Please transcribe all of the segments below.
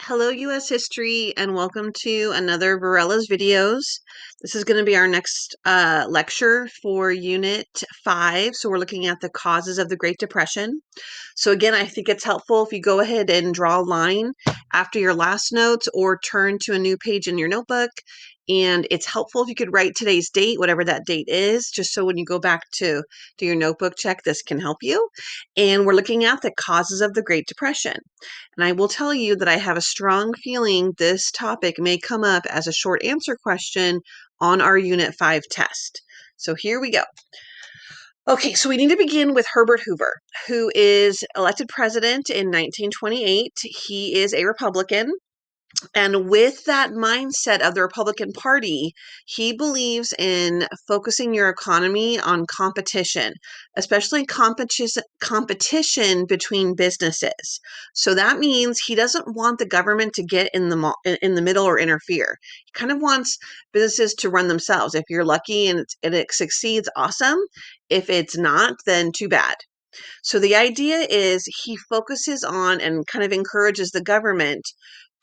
Hello, U.S. History, and welcome to another Barella's videos. This is going to be our next lecture for Unit 5. So we're looking at the causes of the Great Depression. So again, I think it's helpful if you go ahead and draw a line after your last notes or turn to a new page in your notebook. And it's helpful if you could write today's date, whatever that date is, just so when you go back to do your notebook check, this can help you. And we're looking at the causes of the Great Depression. And I will tell you that I have a strong feeling this topic may come up as a short answer question on our Unit 5 test. So here we go. Okay, so we need to begin with Herbert Hoover, who is elected president in 1928. He is a Republican. And with that mindset of the Republican Party, he believes in focusing your economy on competition, especially competition between businesses. So that means he doesn't want the government to get in the middle or interfere. He kind of wants businesses to run themselves. If you're lucky and it succeeds, awesome. If it's not, then too bad. So the idea is he focuses on and kind of encourages the government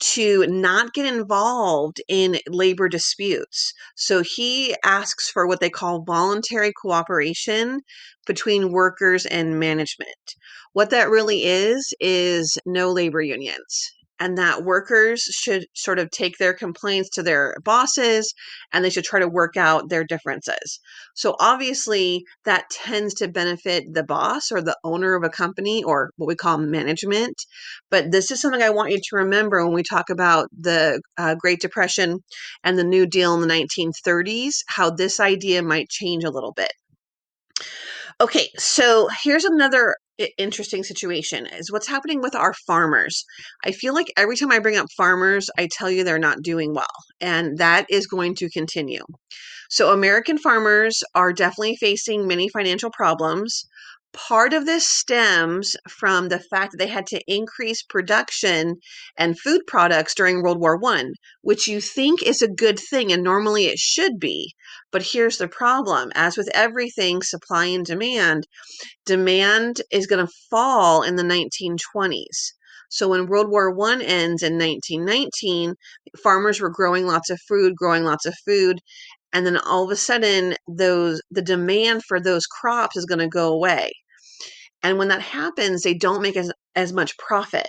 to not get involved in labor disputes. So he asks for what they call voluntary cooperation between workers and management. What that really is no labor unions. And that workers should sort of take their complaints to their bosses and they should try to work out their differences. So obviously, that tends to benefit the boss or the owner of a company or what we call management. But this is something I want you to remember when we talk about the Great Depression and the New Deal in the 1930s, how this idea might change a little bit. Okay, so here's another interesting situation is what's happening with our farmers. I feel like every time I bring up farmers, I tell you they're not doing well, and that is going to continue. So American farmers are definitely facing many financial problems. Part of this stems from the fact that they had to increase production and food products during World War I, which you think is a good thing, and normally it should be. But here's the problem. As with everything, supply and demand is going to fall in the 1920s. So when World War I ends in 1919, farmers were growing lots of food, and then all of a sudden the demand for those crops is going to go away. And when that happens, they don't make as much profit.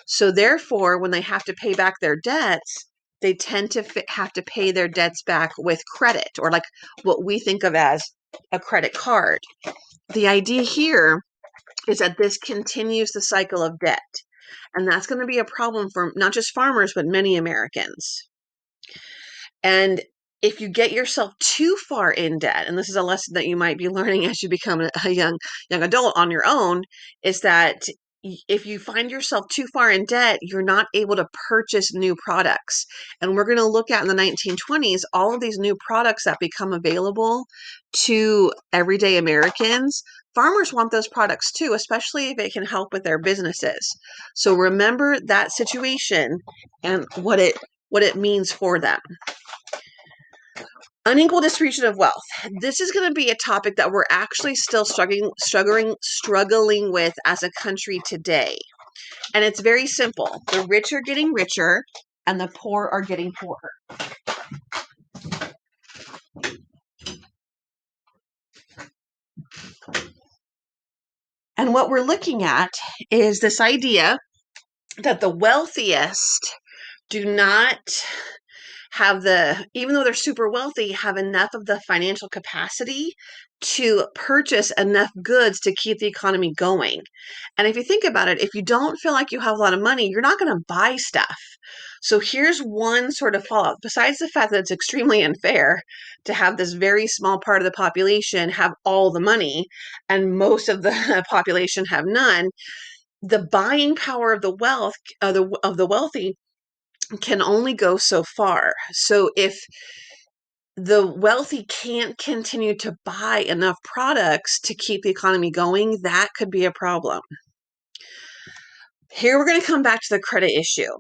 So therefore, when they have to pay back their debts, they tend to have to pay their debts back with credit, or like what we think of as a credit card. The idea here is that this continues the cycle of debt. And that's going to be a problem for not just farmers, but many Americans. And if you get yourself too far in debt, and this is a lesson that you might be learning as you become a young adult on your own, is that if you find yourself too far in debt, you're not able to purchase new products. And we're going to look at in the 1920s all of these new products that become available to everyday Americans. Farmers want those products too, especially if it can help with their businesses. So remember that situation and what it means for them. Unequal distribution of wealth. This is going to be a topic that we're actually still struggling with as a country today. And it's very simple. The rich are getting richer and the poor are getting poorer. And what we're looking at is this idea that the wealthiest do not have even though they're super wealthy, have enough of the financial capacity to purchase enough goods to keep the economy going. And if you think about it, if you don't feel like you have a lot of money, you're not going to buy stuff. So here's one sort of fallout. Besides the fact that it's extremely unfair to have this very small part of the population have all the money and most of the population have none, the buying power of the wealthy can only go so far. So if the wealthy can't continue to buy enough products to keep the economy going, that could be a problem. Here we're going to come back to the credit issue,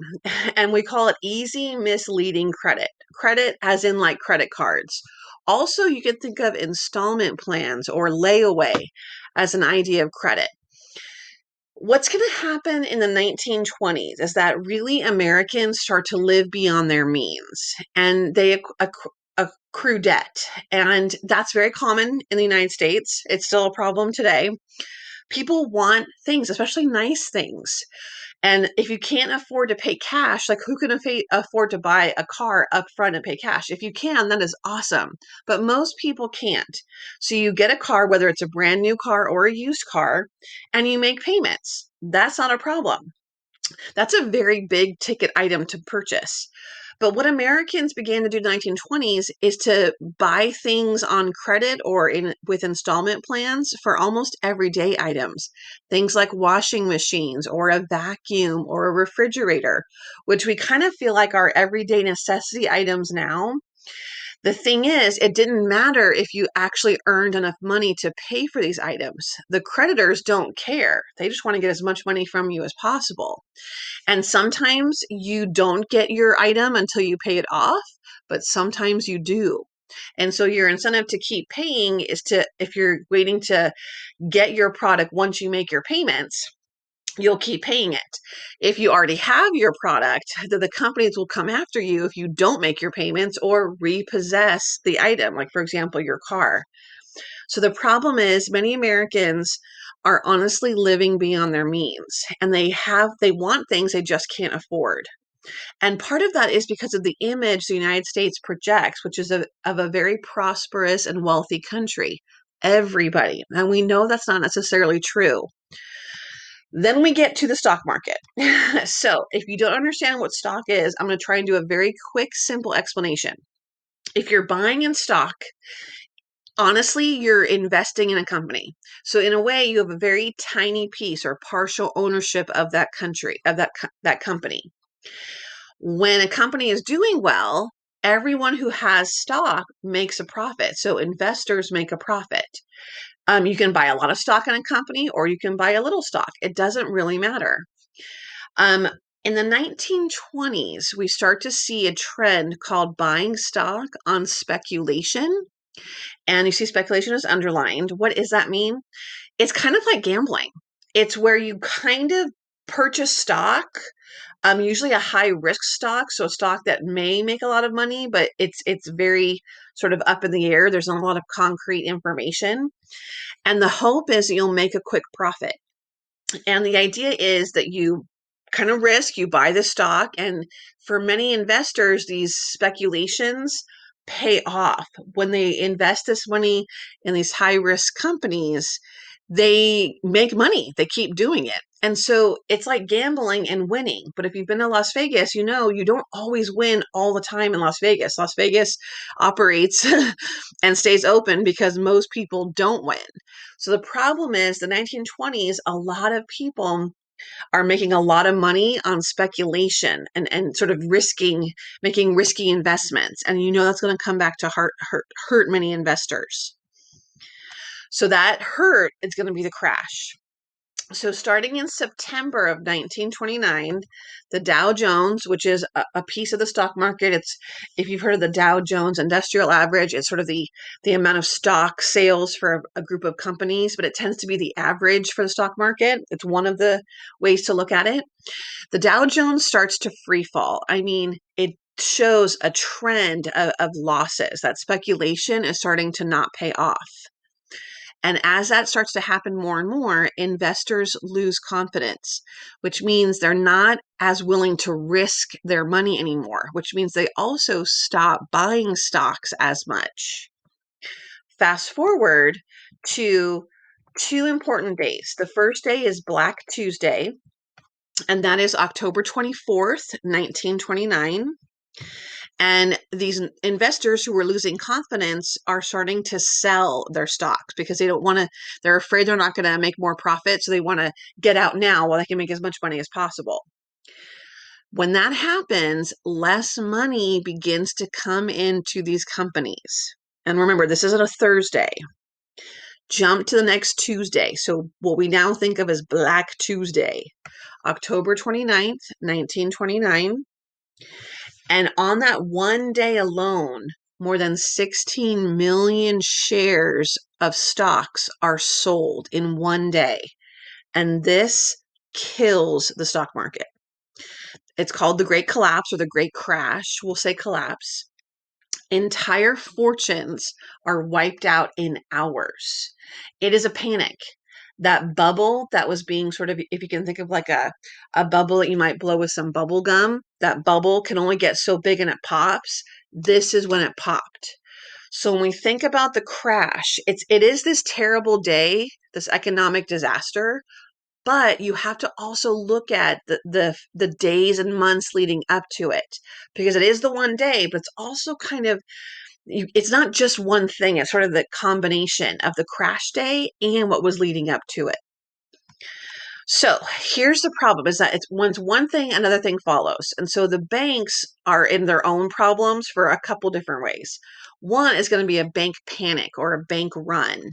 and we call it easy misleading credit. Credit as in like credit cards. Also, you can think of installment plans or layaway as an idea of credit. What's going to happen in the 1920s is that really Americans start to live beyond their means and they accrue debt. And that's very common in the United States. It's still a problem today. People want things, especially nice things. And if you can't afford to pay cash, like who can afford to buy a car up front and pay cash? If you can, that is awesome. But most people can't. So you get a car, whether it's a brand new car or a used car, and you make payments. That's not a problem. That's a very big ticket item to purchase. But what Americans began to do in the 1920s is to buy things on credit or with installment plans for almost everyday items. Things like washing machines or a vacuum or a refrigerator, which we kind of feel like are everyday necessity items now. The thing is, it didn't matter if you actually earned enough money to pay for these items. The creditors don't care. They just want to get as much money from you as possible. And sometimes you don't get your item until you pay it off, but sometimes you do. And so your incentive to keep paying is to, if you're waiting to get your product once you make your payments, you'll keep paying it. If you already have your product, the companies will come after you if you don't make your payments or repossess the item, like for example, your car. So the problem is many Americans are honestly living beyond their means and they want things they just can't afford. And part of that is because of the image the United States projects, which is of a very prosperous and wealthy country. Everybody. And we know that's not necessarily true. Then we get to the stock market. So if you don't understand what stock is, I'm going to try and do a very quick, simple explanation. If you're buying in stock, honestly, you're investing in a company. So in a way, you have a very tiny piece or partial ownership of that country, of that company. When a company is doing well, everyone who has stock makes a profit. So investors make a profit. You can buy a lot of stock in a company or you can buy a little stock. It doesn't really matter. Um, in the 1920s, we start to see a trend called buying stock on speculation. And you see speculation is underlined. What does that mean? It's kind of like gambling. It's where you kind of purchase stock, usually a high risk stock, so a stock that may make a lot of money, but it's very sort of up in the air. There's not a lot of concrete information. And the hope is that you'll make a quick profit. And the idea is that you kind of risk, you buy the stock, and for many investors, these speculations pay off. When they invest this money in these high risk companies, they make money, they keep doing it. And so it's like gambling and winning. But if you've been to Las Vegas, you know you don't always win all the time in Las Vegas. Las Vegas operates and stays open because most people don't win. So the problem is the 1920s, a lot of people are making a lot of money on speculation and sort of making risky investments. And you know that's going to come back to hurt many investors. So that hurt is going to be the crash. So starting in September of 1929, the Dow Jones, which is a piece of the stock market, it's, if you've heard of the Dow Jones Industrial Average, it's sort of the amount of stock sales for a group of companies, but it tends to be the average for the stock market. It's one of the ways to look at it. The Dow Jones starts to free fall. I mean, it shows a trend of losses. That speculation is starting to not pay off. And as that starts to happen more and more, investors lose confidence, which means they're not as willing to risk their money anymore, which means they also stop buying stocks as much. Fast forward to two important days. The first day is Black Tuesday, and that is October 24th, 1929. And these investors who were losing confidence are starting to sell their stocks because they're afraid they're not going to make more profit. So they want to get out now while they can make as much money as possible. When that happens, less money begins to come into these companies. And remember, this isn't a Thursday. Jump to the next Tuesday. So what we now think of as Black Tuesday, October 29th, 1929. And on that one day alone, more than 16 million shares of stocks are sold in one day. And this kills the stock market. It's called the Great Collapse or the Great Crash. We'll say collapse. Entire fortunes are wiped out in hours. It is a panic. That bubble that was being sort of, if you can think of like a bubble that you might blow with some bubble gum, that bubble can only get so big and it pops. This is when it popped. So when we think about the crash, it is this terrible day, this economic disaster, but you have to also look at the days and months leading up to it, because it is the one day, but it's also kind of, it's not just one thing. It's sort of the combination of the crash day and what was leading up to it. So here's the problem, is that it's once one thing, another thing follows. And so the banks are in their own problems for a couple different ways. One is going to be a bank panic or a bank run.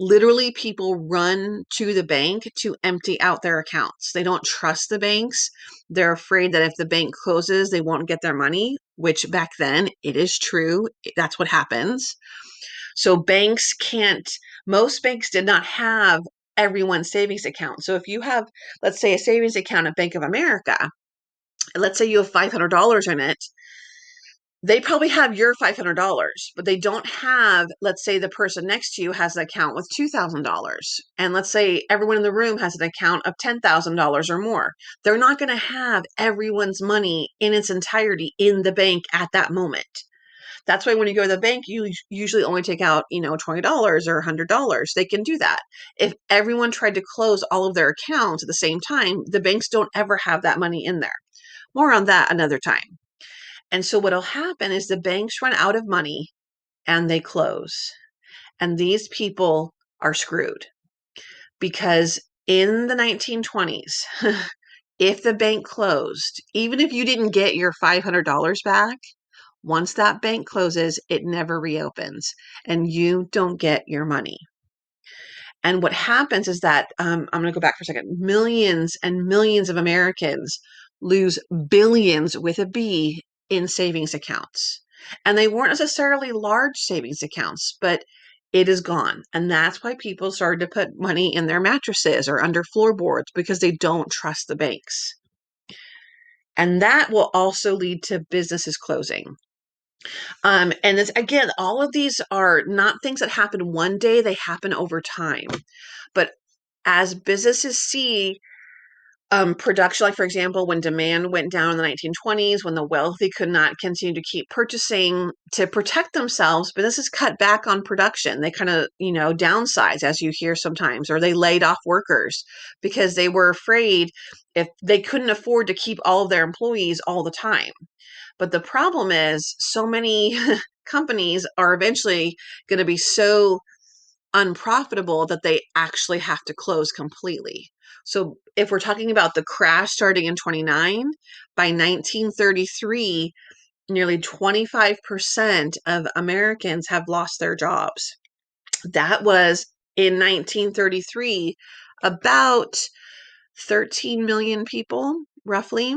Literally, people run to the bank to empty out their accounts. They don't trust the banks. They're afraid that if the bank closes, they won't get their money, which back then it is true. That's what happens. So banks can't, most banks did not have everyone's savings account. So if you have, let's say, a savings account at Bank of America, let's say you have $500 in it, they probably have your $500, but they don't have, let's say the person next to you has an account with $2,000. And let's say everyone in the room has an account of $10,000 or more. They're not going to have everyone's money in its entirety in the bank at that moment. That's why when you go to the bank, you usually only take out, $20 or $100. They can do that. If everyone tried to close all of their accounts at the same time, the banks don't ever have that money in there. More on that another time. And so what'll happen is the banks run out of money and they close. And these people are screwed, because in the 1920s, if the bank closed, even if you didn't get your $500 back, once that bank closes, it never reopens and you don't get your money. And what happens is that, I'm going to go back for a second, millions and millions of Americans lose billions with a B in savings accounts. And they weren't necessarily large savings accounts, but it is gone. And that's why people started to put money in their mattresses or under floorboards, because they don't trust the banks. And that will also lead to businesses closing. And it's, again, all of these are not things that happen one day, they happen over time. But as businesses see production, like for example, when demand went down in the 1920s, when the wealthy could not continue to keep purchasing to protect themselves, businesses cut back on production. They kind of, downsize, as you hear sometimes, or they laid off workers because they were afraid if they couldn't afford to keep all of their employees all the time. But the problem is, so many companies are eventually going to be so unprofitable that they actually have to close completely. So if we're talking about the crash starting in 29, by 1933, nearly 25% of Americans have lost their jobs. That was in 1933, about 13 million people, roughly.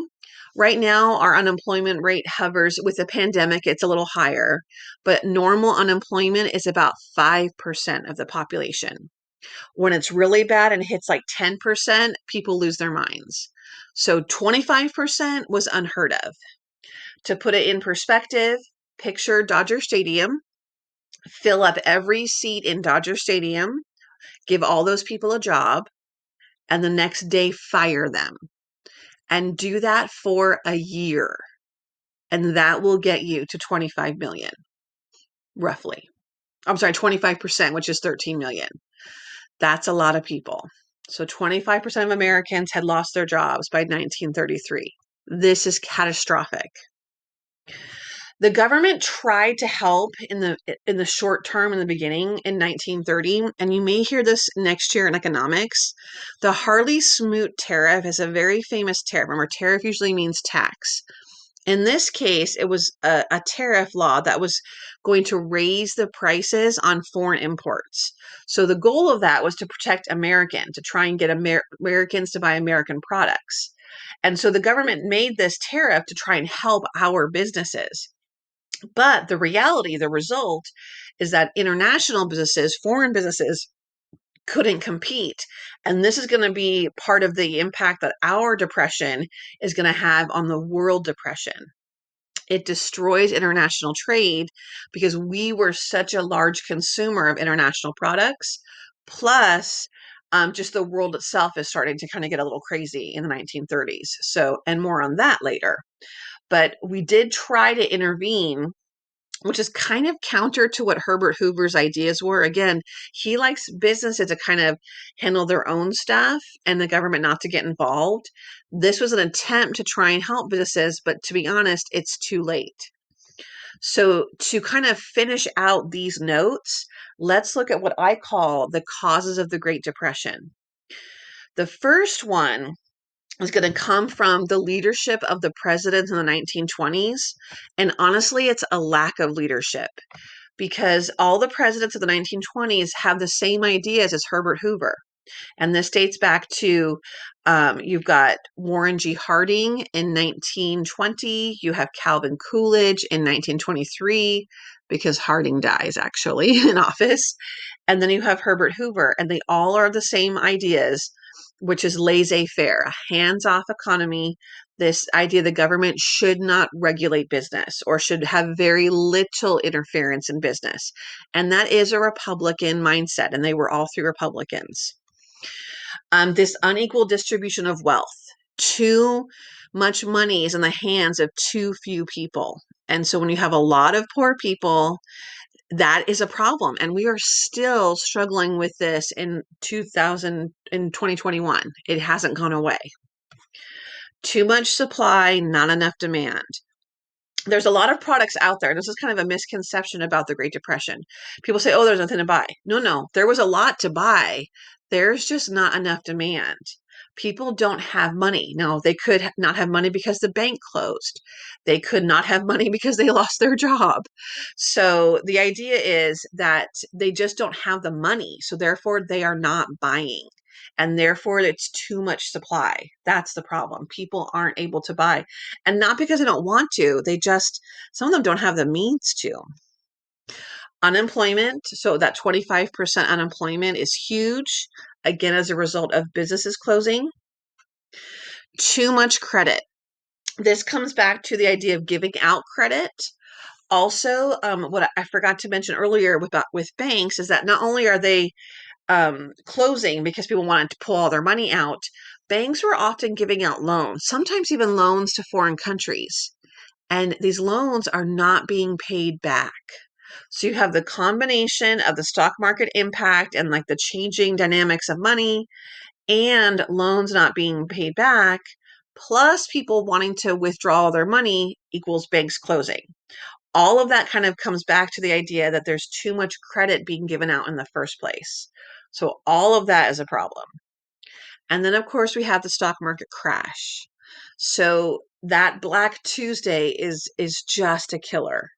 Right now, our unemployment rate hovers, with the pandemic, it's a little higher, but normal unemployment is about 5% of the population. When it's really bad and hits like 10%, people lose their minds. So 25% was unheard of. To put it in perspective, picture Dodger Stadium, fill up every seat in Dodger Stadium, give all those people a job, and the next day fire them. And do that for a year. And that will get you to 25 million, roughly. I'm sorry, 25%, which is 13 million. That's a lot of people. So 25% of Americans had lost their jobs by 1933. This is catastrophic. The government tried to help in the short term in the beginning in 1930, and you may hear this next year in economics. The Harley-Smoot tariff is a very famous tariff. Remember, tariff usually means tax. In this case, it was a tariff law that was going to raise the prices on foreign imports. So the goal of that was to protect American, to try and get Americans to buy American products. And so the government made this tariff to try and help our businesses. But the reality, the result, is that international businesses, foreign businesses, couldn't compete. And this is going to be part of the impact that our depression is going to have on the world depression. It destroys international trade because we were such a large consumer of international products. Plus, just the world itself is starting to kind of get a little crazy in the 1930s. So, and more on that later. But we did try to intervene, which is kind of counter to what Herbert Hoover's ideas were. Again, he likes businesses to kind of handle their own stuff and the government not to get involved. This was an attempt to try and help businesses, but to be honest, it's too late. So, to kind of finish out these notes, let's look at what I call the causes of the Great Depression. The first one is going to come from the leadership of the presidents in the 1920s. And honestly, it's a lack of leadership because all the presidents of the 1920s have the same ideas as Herbert Hoover. And this dates back to you've got Warren G. Harding in 1920. You have Calvin Coolidge in 1923 because Harding dies actually in office. And then you have Herbert Hoover, and they all are the same ideas, which is laissez-faire, a hands-off economy. This idea the government should not regulate business or should have very little interference in business. And that is a Republican mindset, and they were all three Republicans. This unequal distribution of wealth. Too much money is in the hands of too few people. And so when you have a lot of poor people, that is a problem. And we are still struggling with this in 2021. It hasn't gone away. Too much supply, not enough demand. There's a lot of products out there. This is kind of a misconception about the Great Depression. People say, oh, there's nothing to buy. No, there was a lot to buy. There's just not enough demand. People don't have money. No, they could not have money because the bank closed. They could not have money because they lost their job. So the idea is that they just don't have the money. So therefore, they are not buying. And therefore, it's too much supply. That's the problem. People aren't able to buy. And not because they don't want to, some of them don't have the means to. Unemployment, so that 25% unemployment is huge, again, as a result of businesses closing. Too much credit. This comes back to the idea of giving out credit. Also, what I forgot to mention earlier with banks is that not only are they closing because people wanted to pull all their money out, banks were often giving out loans, sometimes even loans to foreign countries. And these loans are not being paid back. So you have the combination of the stock market impact and like the changing dynamics of money and loans not being paid back, plus people wanting to withdraw their money equals banks closing. All of that kind of comes back to the idea that there's too much credit being given out in the first place. So all of that is a problem. And then, of course, we have the stock market crash. So that Black Tuesday is just a killer.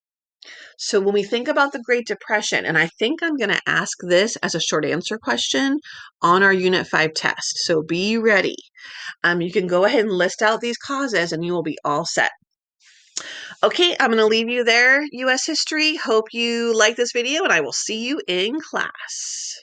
So when we think about the Great Depression, and I think I'm going to ask this as a short answer question on our Unit 5 test. So be ready. You can go ahead and list out these causes and you will be all set. Okay, I'm going to leave you there, U.S. history. Hope you like this video, and I will see you in class.